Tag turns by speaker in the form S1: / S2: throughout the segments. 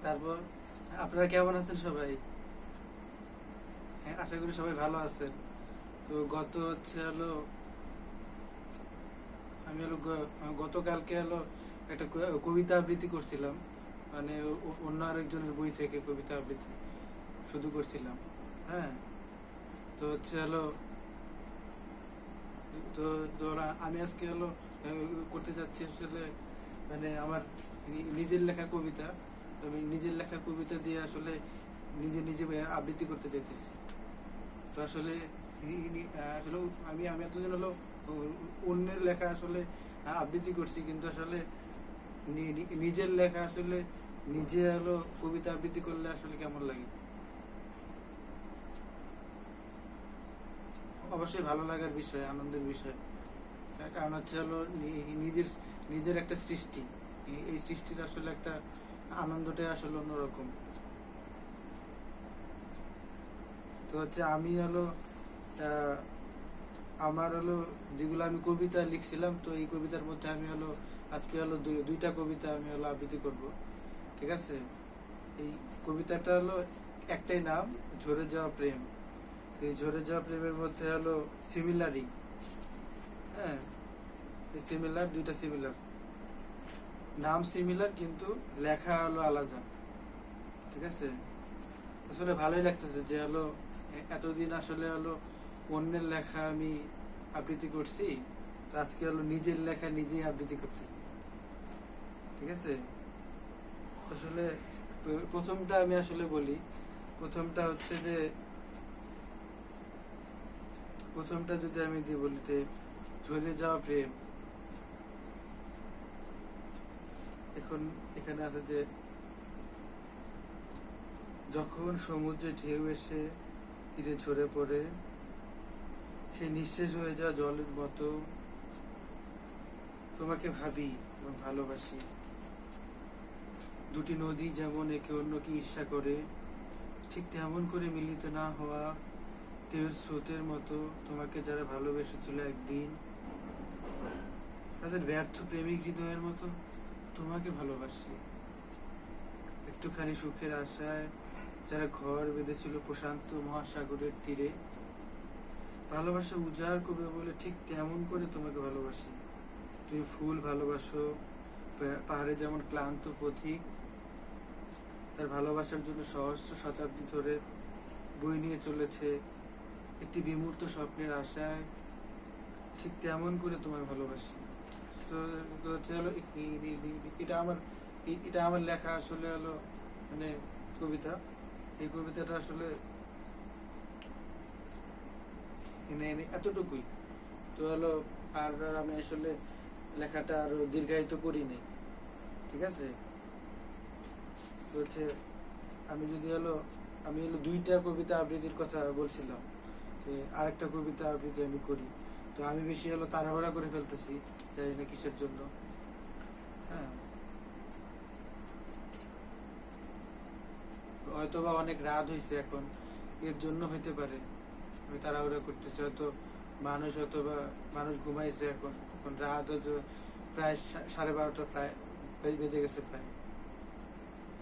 S1: তারপর আপনারা কেমন আছেন সবাই? হ্যাঁ, আশা করি সবাই ভালো আছেন। তো আমি গতকালকে একটা কবিতা আবৃত্তি করছিলাম। মানে অন্য আরেকজনের বই থেকে কবিতা আবৃত্তি শুধু করছিলাম। হ্যাঁ, তো তো তো আমি আজকে করতে যাচ্ছি আসলে, মানে আমার নিজের লেখা কবিতা। তো আমি নিজের লেখা কবিতা দিয়ে আসলে নিজে নিজে আবৃত্তি করতে চাইতেছি। তো আসলে আসলে আমি আমি এতদিন অন্যের লেখা আসলে আবৃত্তি করছি, কিন্তু আসলে নিজের লেখা আসলে নিজে কবিতা আবৃত্তি করলে আসলে কেমন লাগে। অবশ্যই ভালো লাগার বিষয়, আনন্দের বিষয়। কারণ নিজের নিজের একটা সৃষ্টি। এই সৃষ্টির আসলে একটা আনন্দটাই আসলে অন্যরকম। তো আমি আহ, আমার যেগুলো আমি কবিতা লিখছিলাম, তো এই কবিতার মধ্যে আমি আজকে দুইটা কবিতা আমি আবৃত্তি করব। ঠিক আছে? এই কবিতাটা একটাই নাম, ঝরে যাওয়া প্রেম। এই ঝরে যাওয়া প্রেমের মধ্যে সিমিলারি। হ্যাঁ, সিমিলার, দুইটা সিমিলার, নাম সিমিলার কিন্তু লেখা আলাদা। ঠিক আছে? আসলে ভালোই লাগতেছে যে এতদিন আসলে অন্যের লেখা আমি আবৃত্তি করছি, তো আজকে নিজের লেখা নিজেই আবৃত্তি করতেছি। ঠিক আছে? আসলে প্রথমটা আমি আসলে বলি। প্রথমটা হচ্ছে যে প্রথমটা যদি আমি দিয়ে বলি যে ঝরে যাওয়া প্রেম। এখন এখানে আছে যে, যখন সমুদ্রে ঢেউ এসে তীরে ঝরে পড়ে, সে নিঃশেষ হয়ে যাওয়া জলের মতো তোমাকে ভাবি এবং ভালোবাসি। দুটি নদী যেমন একে অন্যকে ঈর্ষা করে, ঠিক তেমন করে মিলিত না হওয়া ঢেউর স্রোতের মতো তোমাকে যারা ভালোবেসেছিল একদিন, তাদের ব্যর্থ প্রেমিক হৃদয়ের মতো তোমাকে ভালোবাসি। একটুখানি সুখের আশায় যারা ঘর বেঁধেছিল প্রশান্ত মহাসাগরের তীরে, ভালোবাসা উজাড় করবে বলে ঠিক তেমন করে তোমাকে ভালোবাসি। তুমি ফুল ভালোবাসো, পাহাড়ে যেমন ক্লান্ত পথিক তার ভালোবাসার জন্য সহস্র শতাব্দী ধরে বই নিয়ে চলেছে একটি বিমূর্ত স্বপ্নের আশায়, ঠিক তেমন করে তোমায় ভালোবাসি। তো তো হচ্ছে এটা আমার এটা আমার লেখা আসলে মানে কবিতা। এই কবিতাটা আসলে এতটুকুই। তো আর আমি আসলে লেখাটা আরো দীর্ঘায়িত করিনি। ঠিক আছে? তো আমি যদি আমি দুইটা কবিতা আবৃত্তির কথা বলছিলাম, যে আরেকটা কবিতা আবৃত্তি আমি করি। তো আমি বেশি তাড়াহুড়া করে ফেলতেছি, জানি না কিসের জন্য। হ্যাঁ, হয়তোবা অনেক রাত হয়েছে এখন, এর জন্য হইতে পারে আমি তাড়াহুড়া করতেছি। মানুষ ঘুমাইছে এখন। এখন রাত প্রায় 12:30, প্রায় বেজে গেছে প্রায়।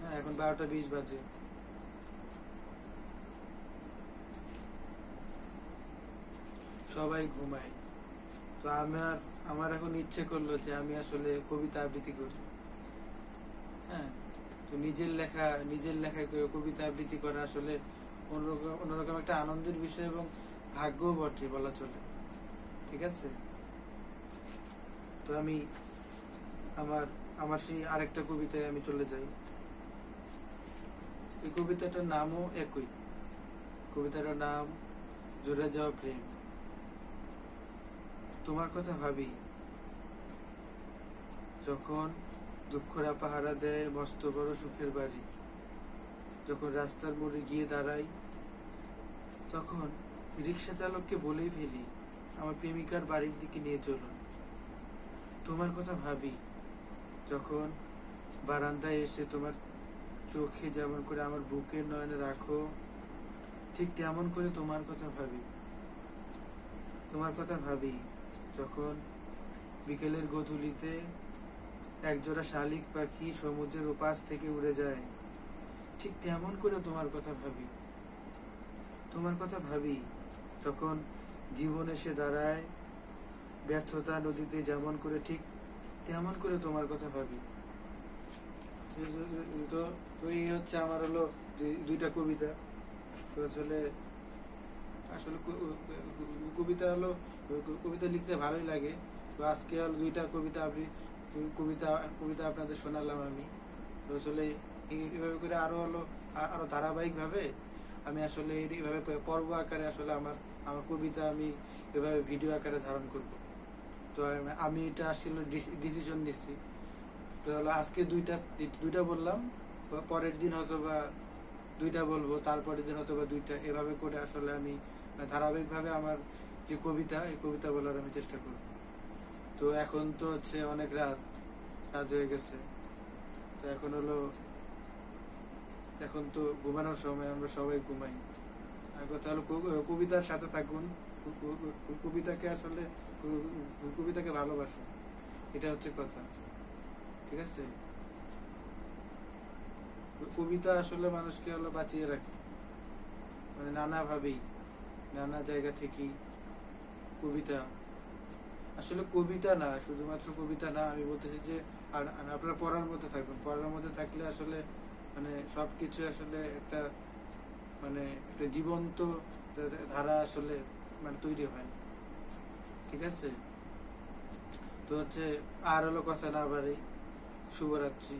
S1: হ্যাঁ, এখন 12:20 বাজে। সবাই ঘুমায়। তো আমার এখন ইচ্ছে করলো যে আমি আসলে কবিতা আবৃত্তি করি। হ্যাঁ, তো নিজের লেখায় কবিতা আবৃত্তি করা আসলে অন্যরকম একটা আনন্দের বিষয় এবং ভাগ্যও বটে বলা চলে। ঠিক আছে? তো আমি আমার আমার সেই আরেকটা কবিতায় আমি চলে যাই। এই কবিতাটার নামও একই। কবিতাটার নাম ঝরে যাওয়া প্রেম। তোমার কথা ভাবি, যখন দুঃখরা পাহারা দেয় মস্ত বড় সুখের বাড়ি, যখন রাস্তার মোড়ে গিয়ে দাঁড়াই, তখন রিক্সা চালককে বলেই ফেলি আমার প্রেমিকার বাড়ির দিকে নিয়ে চলুন। তোমার কথা ভাবি, যখন বারান্দায় এসে তোমার চোখে যেমন করে আমার বুকের নয়নে রাখো, ঠিক তেমন করে তোমার কথা ভাবি। তোমার কথা ভাবি, যখন বিকেলের গোধূলিতে একজোড়া শালিক পাখি সমুদ্রের ওপাশ থেকে উড়ে যায়, ঠিক তেমন করে তোমার কথা ভাবি। তোমার কথা ভাবি যখন জীবন এসে দাঁড়ায়, ব্যর্থতা নদীতে যেমন করে, ঠিক তেমন করে তোমার কথা ভাবি। তো তো এই হচ্ছে আমার হলো দুইটা কবিতা। তো আসলে আসলে কবিতা হলো, কবিতা লিখতে ভালোই লাগে। তো আজকে হলো দুইটা কবিতা কবিতা কবিতা আপনাদের শোনালাম আমি। তো আসলে এইভাবে করে আরো হলো আরো ধারাবাহিক ভাবে আমি আসলে এইভাবে পর্ব আকারে আসলে আমার আমার কবিতা আমি এভাবে ভিডিও আকারে ধারণ করব। তো আমি এটা আসলে ডিসিশন নিচ্ছি। তো হলো আজকে দুইটা দুইটা বললাম, পরের দিন হয়তো বা দুইটা বলবো, তারপরের দিন হয়তো বা দুইটা, এভাবে করে আসলে আমি ধারাবাহিকভাবে আমার যে কবিতা, এই কবিতা বলার আমি চেষ্টা করব। তো এখন তো হচ্ছে অনেক রাত রাত হয়ে গেছে। তো এখন তো ঘুমানোর সময়, আমরা সবাই ঘুমাই। আর কথা হলো কবিতার সাথে থাকুন, কবিতাকে আসলে কবিতাকে ভালোবাসুন, এটা হচ্ছে কথা। ঠিক আছে? কবিতা আসলে মানুষকে হলো বাঁচিয়ে রাখে, মানে নানাভাবেই, নানা জায়গা থেকেই কবিতা। আসলে কবিতা না, শুধুমাত্র কবিতা না, আমি বলতেছি যে আর আপনারা পড়ার মধ্যে থাকবেন। পড়ার মধ্যে থাকলে আসলে মানে সবকিছু আসলে একটা মানে একটা জীবন্ত ধারা আসলে মানে তৈরি হয়। ঠিক আছে? তো হচ্ছে আর হলো কথা না বাড়ি, শুভরাত্রি।